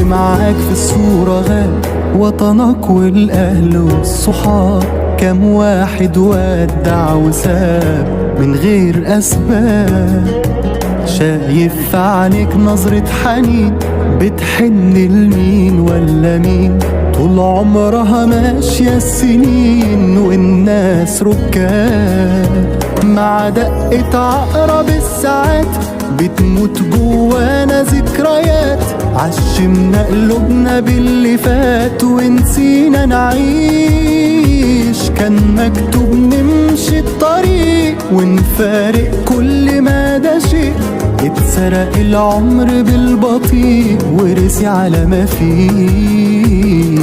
معاك في الصورة غاب وطنك والأهل والصحاب. كم واحد ودع وساب من غير أسباب. شايف في عينيك نظرة حنين بتحن لمين ولا مين؟ طول عمرها ماشية السنين والناس ركاب. مع دقة عقرب الساعات بتموت جوانا ذكريات. عشمنا قلوبنا باللي فات ونسينا نعيش. كان مكتوب نمشي الطريق ونفارق كل ما ده شيء. اتسرق العمر بالبطيء ورسي على ما فيه.